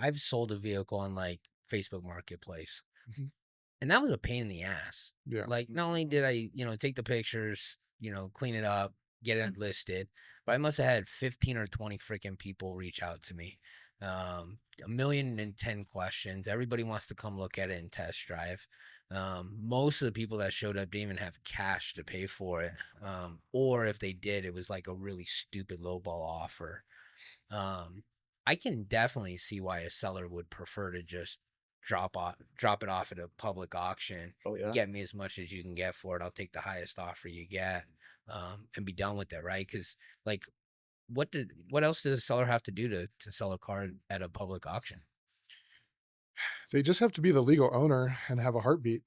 I've sold a vehicle on like Facebook Marketplace, Mhm. and that was a pain in the ass. Yeah. Like, not only did I, take the pictures, clean it up, get it listed, but I must have had 15 or 20 freaking people reach out to me. A million and 10 questions. Everybody wants to come look at it and test drive. Most of the people that showed up didn't even have cash to pay for it. Or if they did, it was like a really stupid lowball offer. Um, I can definitely see why a seller would prefer to just drop it off at a public auction. Oh, yeah. Get me as much as you can get for it. I'll take the highest offer you get, and be done with it, right? Because like, what else does a seller have to do to sell a car at a public auction They just have to be the legal owner and have a heartbeat.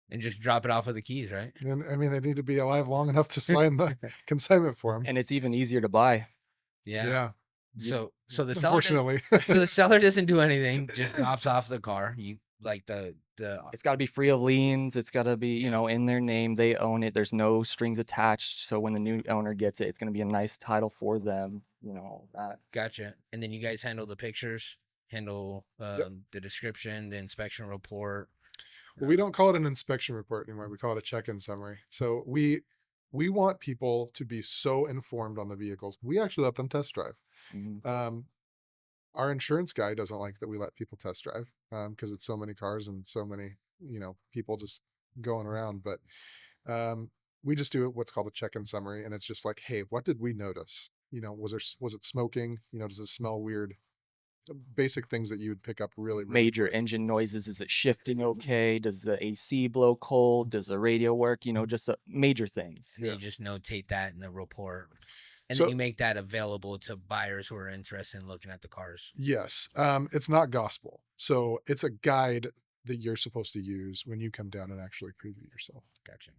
and just drop it off with the keys, right? And I mean, they need to be alive long enough to sign the consignment for them. And it's even easier to buy. Yeah. Yeah. You So the seller does. Unfortunately. So the seller doesn't do anything. Just drops off the car. You like the It's got to be free of liens. It's got to be, Yeah. in their name. They own it. There's no strings attached. So when the new owner gets it, it's going to be a nice title for them, all that. Gotcha. And then you guys handle the pictures, handle Yep. the description, the inspection report. Well, we don't call it an inspection report anymore. We call it a check-in summary. So we want people to be so informed on the vehicles. We actually let them test drive. Mhm. Our insurance guy doesn't like that we let people test drive because it's so many cars and so many, people just going around. But we just do what's called a check-in summary, and it's just like, hey, what did we notice? Was it smoking? Does it smell weird? Basic things that you would pick up really, really Major quick. engine noises. Is it shifting okay? Does the AC blow cold? Does the radio work? Just major things. And then Yeah. you just notate that in the report. And then So you make that available to buyers who are interested in looking at the cars. yes, it's not gospel. So it's a guide that you're supposed to use when you come down and actually preview yourself. Gotcha.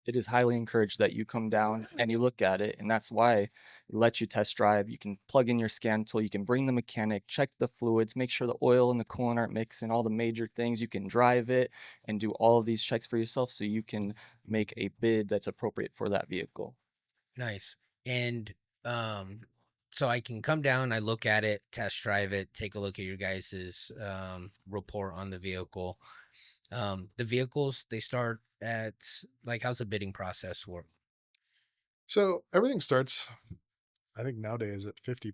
It is highly encouraged that you come down and you look at it, and that's why it lets you test drive. You can plug in your scan tool, you can bring the mechanic, check the fluids, make sure the oil and the coolant aren't mixing, all the major things. You can drive it and do all of these checks for yourself so you can make a bid that's appropriate for that vehicle. Nice. And so I can come down, I look at it, test drive it, take a look at your guys's report on the vehicle. The vehicles, they start at like, how's the bidding process work? So everything starts, I think nowadays at $50.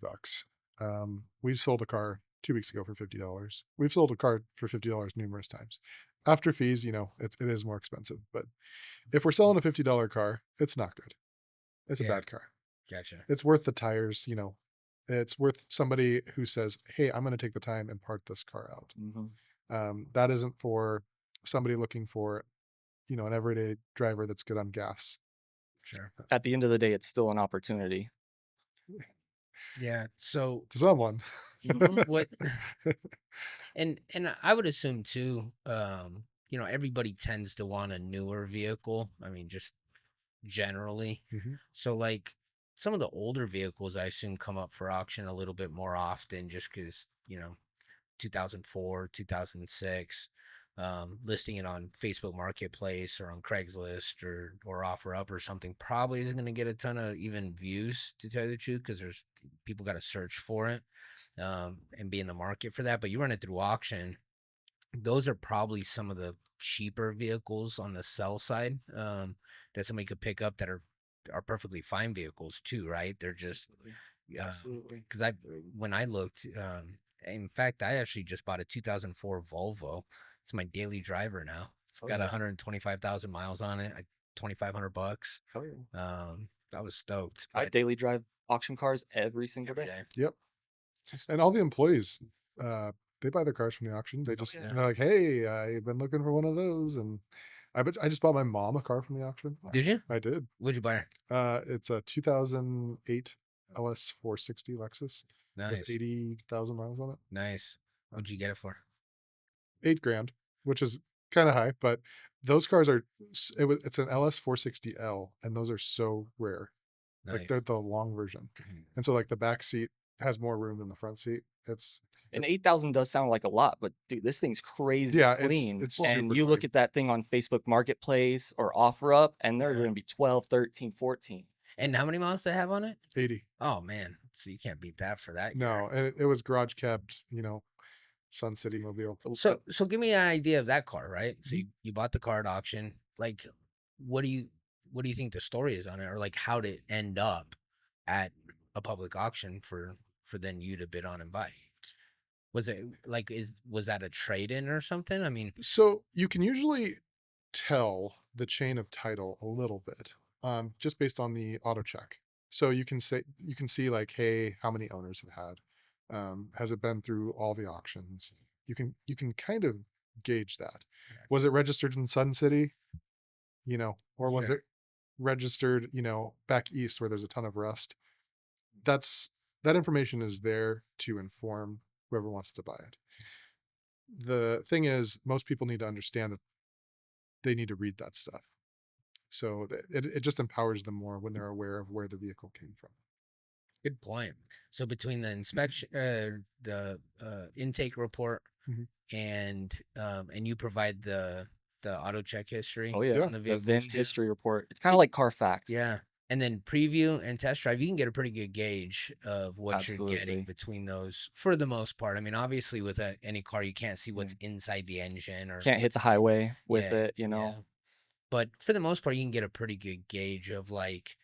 We sold a car 2 weeks ago for $50. We've sold a car for $50 numerous times. After fees, it is more expensive. But if we're selling a $50 car, it's not good. It's a Yeah. bad car. Gotcha. It's worth the tires. It's worth somebody who says, hey, I'm going to take the time and part this car out. That isn't for somebody looking for, an everyday driver that's good on gas. Sure. At the end of the day, it's still an opportunity. Yeah. So To someone. what and I would assume too, everybody tends to want a newer vehicle. I mean, just generally. Mhm. So like some of the older vehicles I assume come up for auction a little bit more often just because, 2004, 2006, listing it on Facebook Marketplace or on Craigslist or OfferUp or something probably isn't going to get a ton of even views, to tell you the truth, because there's people got to search for it, and be in the market for that. But you run it through auction, those are probably some of the cheaper vehicles on the sell side, that somebody could pick up that are perfectly fine vehicles too, right? They're just Absolutely. because when I looked, in fact, I actually just bought a 2004 Volvo. It's my daily driver now. It's got 125,000 miles on it. $2,500. Oh, yeah. I was stoked. I But daily drive auction cars every single every day. day. Yep. And all the employees, they buy their cars from the auction. They just, yeah. they're like, hey, I've been looking for one of those. And I just bought my mom a car from the auction. Did you? I did. What'd you buy her? It's a 2008 LS 460 Lexus with Nice. 80,000 miles on it. Nice. What'd you get it for? $8,000, which is kind of high, but those cars it's an LS 460L, and those are so rare. Like Nice. they're the long version. Mhm. And so like the back seat has more room than the front seat. And 8,000 does sound like a lot, but dude, this thing's crazy Yeah, clean. it's And super you look clean. at that thing on Facebook Marketplace or OfferUp, and they're Yeah. going to be 12, 13, 14. And how many miles do they have on it? 80. Oh man, so you can't beat that for that. No, and it was garage kept, Sun City Mobile. So give me an idea of that car, right? So Mhm. you bought the car at auction. Like, what do you what do you think the story is on it, or like how did it end up at a public auction for then you to bid on and buy? Was it like was that a trade in or something? I mean, So you can usually tell the chain of title a little bit, just based on the auto check. So you can see like, hey, how many owners have had? Has it been through all the auctions? You can kind of gauge that. Was it registered in Sun City? Or was sure. it registered, back east where there's a ton of rust? That's that information is there to inform whoever wants to buy it. The thing is, most people need to understand that they need to read that stuff. So it just empowers them more when they're aware of where the vehicle came from. Good point. So between the inspection, the intake report, Mhm. and you provide the auto check Oh history yeah, Yeah. on the the vehicles VIN too. history report. It's kind So of like Carfax. yeah, and then preview and test drive, you can get a pretty good gauge of what you're getting Absolutely. between those for the most part. I mean, obviously with any car, you can't see Yeah. what's inside the engine or Can't hit what's the in the highway with yeah, it, you yeah. know. But for the most part, you can get a pretty good gauge of like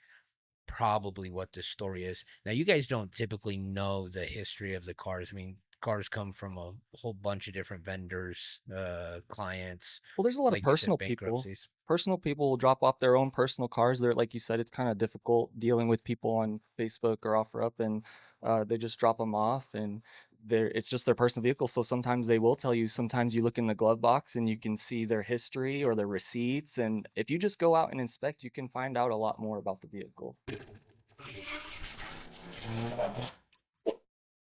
probably what the story is. Now, you guys don't typically know the history of the cars. I mean, cars come from a whole bunch of different vendors, clients, Well, there's a lot of like you said, personal people. bankruptcies. Personal people will drop off their own personal cars. They're like you said, it's kind of difficult dealing with people on Facebook or OfferUp, and they just drop them off, and it's just their personal vehicle. So sometimes they will tell you. Sometimes you look in the glove box and you can see their history or their receipts, and if you just go out and inspect, you can find out a lot more about the vehicle.